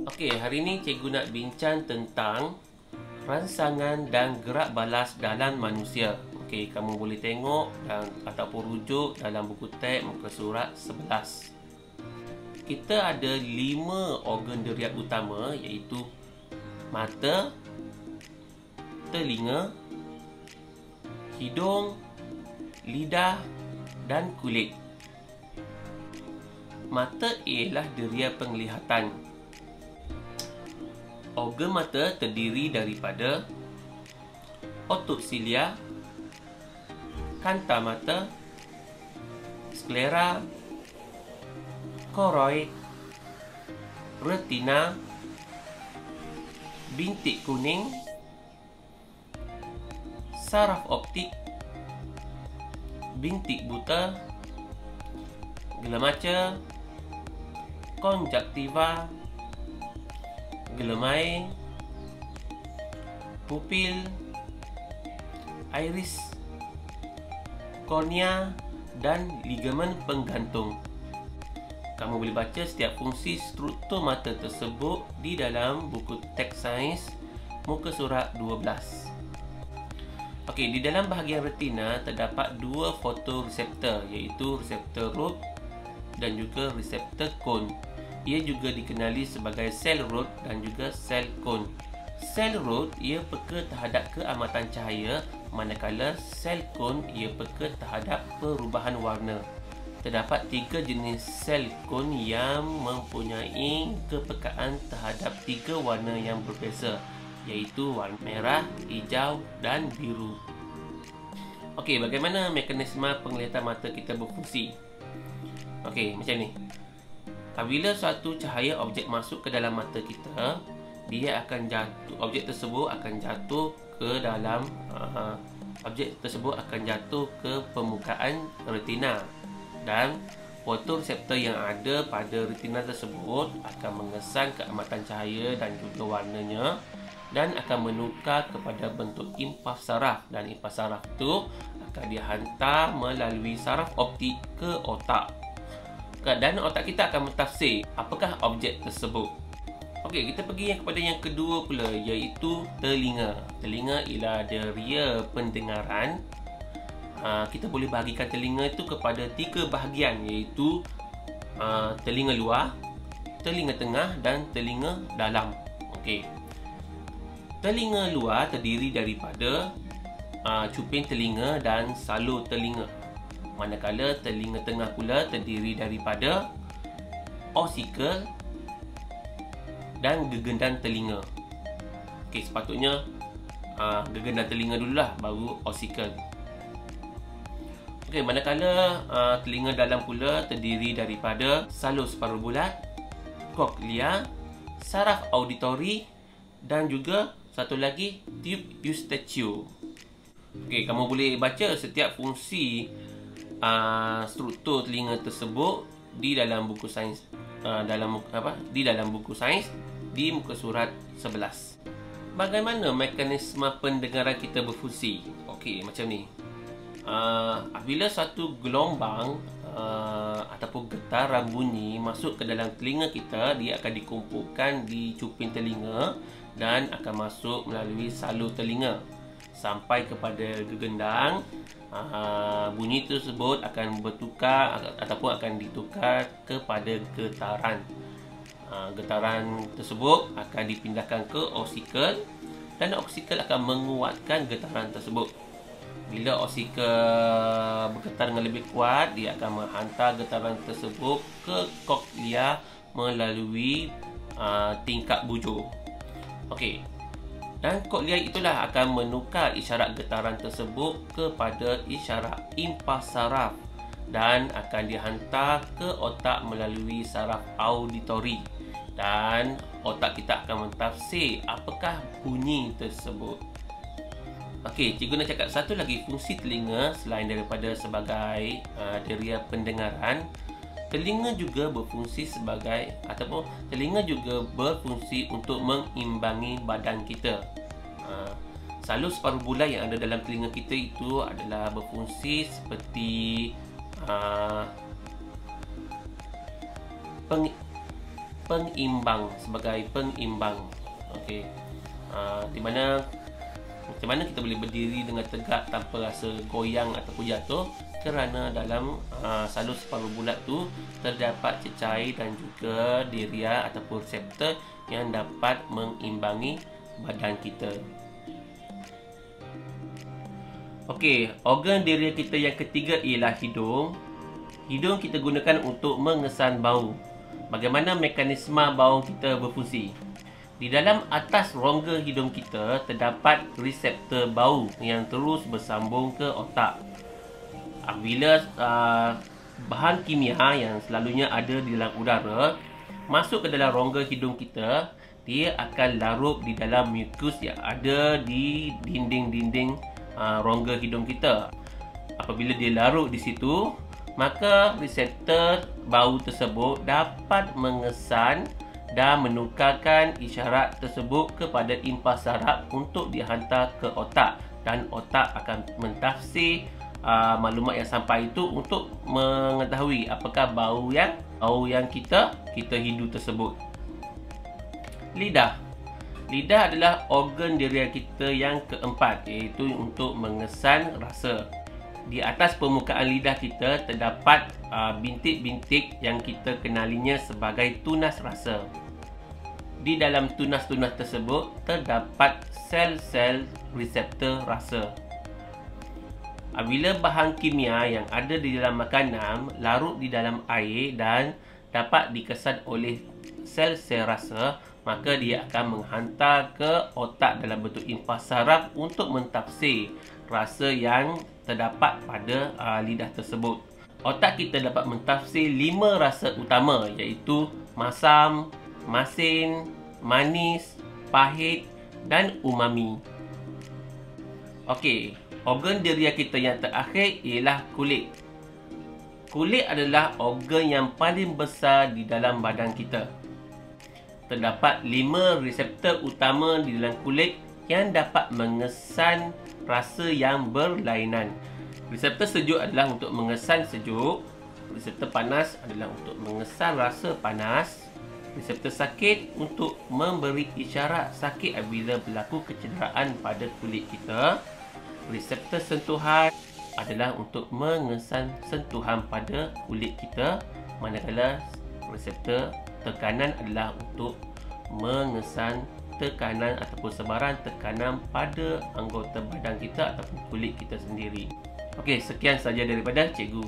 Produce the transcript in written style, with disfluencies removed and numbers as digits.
Okey, hari ini cikgu nak bincang tentang rangsangan dan gerak balas dalam manusia. Okey, kamu boleh tengok ataupun rujuk dalam buku teks muka surat 11. Kita ada 5 organ deriat utama, iaitu mata, telinga, hidung, lidah dan kulit. Mata ialah deriat penglihatan. Organ mata terdiri daripada otot silia, kanta mata, sklera, koroid, retina, bintik kuning, saraf optik, bintik buta, gelemaca, konjaktiva, gelemai, pupil, iris, kornea dan ligamen penggantung. Kamu boleh baca setiap fungsi struktur mata tersebut di dalam buku teks sains muka surat 12. Okey, di dalam bahagian retina terdapat 2 fotoreseptor, iaitu reseptor rod dan juga reseptor cone. Ia juga dikenali sebagai sel rod dan juga sel cone. Sel rod ia peka terhadap keamatan cahaya, manakala sel cone ia peka terhadap perubahan warna. Terdapat 3 jenis sel cone yang mempunyai kepekaan terhadap 3 warna yang berbeza, iaitu warna merah, hijau dan biru. Okey, bagaimana mekanisme penglihatan mata kita berfungsi? Okey, macam ni. Apabila suatu cahaya objek masuk ke dalam mata kita, dia akan jatuh, objek tersebut akan jatuh ke dalam permukaan retina, dan fotoreseptor yang ada pada retina tersebut akan mengesan keamatan cahaya dan juga warnanya, dan akan menukar kepada bentuk impas saraf, dan impas saraf itu akan dihantar melalui saraf optik ke otak, dan otak kita akan mentafsir apakah objek tersebut. Okey, kita pergi kepada yang kedua pula, iaitu telinga. Telinga ialah deriat pendengaran. Kita boleh bahagikan telinga itu kepada 3 bahagian, iaitu telinga luar, telinga tengah dan telinga dalam. Okey. Telinga luar terdiri daripada cuping telinga dan salur telinga. Manakala telinga tengah pula terdiri daripada ossicle dan gegendan telinga. Okey, sepatutnya gegendan telinga dululah, baru ossicle. Okey, manakala telinga dalam pula terdiri daripada salur separuh bulat, koklea, saraf auditori dan juga satu lagi tube eustachian. Okey, kamu boleh baca setiap fungsi struktur telinga tersebut di dalam buku sains di dalam buku sains di muka surat 11. Bagaimana mekanisme pendengaran kita berfungsi? Okey, macam ni. Apabila satu gelombang ataupun getaran bunyi masuk ke dalam telinga kita, dia akan dikumpulkan di cuping telinga dan akan masuk melalui salur telinga sampai kepada gegendang. Bunyi tersebut akan bertukar ataupun akan ditukar kepada getaran. Getaran tersebut akan dipindahkan ke ossicle, dan ossicle akan menguatkan getaran tersebut. Bila ossicle bergetar dengan lebih kuat, dia akan menghantar getaran tersebut ke koklea melalui tingkap bujur. Okey. Dan koklea itulah akan menukar isyarat getaran tersebut kepada isyarat impas saraf dan akan dihantar ke otak melalui saraf auditori, dan otak kita akan mentafsir apakah bunyi tersebut. Okey, cikgu nak cakap satu lagi fungsi telinga selain daripada sebagai deriat pendengaran. Telinga juga berfungsi sebagai telinga juga berfungsi untuk mengimbangi badan kita. Salur separuh bulat yang ada dalam telinga kita itu adalah berfungsi seperti pengimbang, sebagai pengimbang. Okey. Di mana macam mana kita boleh berdiri dengan tegak tanpa rasa goyang ataupun jatuh, kerana dalam salur separuh bulat tu terdapat cecair dan juga diria ataupun reseptor yang dapat mengimbangi badan kita. Okey, organ diria kita yang ketiga ialah hidung. Hidung kita gunakan untuk mengesan bau. Bagaimana mekanisme bau kita berfungsi? Di dalam atas rongga hidung kita terdapat reseptor bau yang terus bersambung ke otak. Apabila bahan kimia yang selalunya ada di dalam udara masuk ke dalam rongga hidung kita, dia akan larut di dalam mukus yang ada di dinding-dinding rongga hidung kita. Apabila dia larut di situ, maka reseptor bau tersebut dapat mengesan dan menukarkan isyarat tersebut kepada impas saraf untuk dihantar ke otak, dan otak akan mentafsir maklumat yang sampai itu untuk mengetahui apakah bau yang kita hidu tersebut. Lidah adalah organ diria kita yang keempat, iaitu untuk mengesan rasa. Di atas permukaan lidah kita terdapat bintik-bintik yang kita kenalinya sebagai tunas rasa. Di dalam tunas-tunas tersebut terdapat sel-sel reseptor rasa. Apabila bahan kimia yang ada di dalam makanan larut di dalam air dan dapat dikesan oleh sel-sel rasa, maka dia akan menghantar ke otak dalam bentuk impas saraf untuk mentafsir rasa yang terdapat pada lidah tersebut. Otak kita dapat mentafsir 5 rasa utama, iaitu masam, masin, manis, pahit dan umami. Okey, organ diria kita yang terakhir ialah kulit. Kulit adalah organ yang paling besar di dalam badan kita. Terdapat 5 reseptor utama di dalam kulit yang dapat mengesan rasa yang berlainan. Reseptor sejuk adalah untuk mengesan sejuk. Reseptor panas adalah untuk mengesan rasa panas. Reseptor sakit untuk memberi isyarat sakit apabila berlaku kecederaan pada kulit kita. Reseptor sentuhan adalah untuk mengesan sentuhan pada kulit kita, manakala reseptor tekanan adalah untuk mengesan tekanan ataupun sebaran tekanan pada anggota badan kita ataupun kulit kita sendiri. Okey, sekian saja daripada cikgu.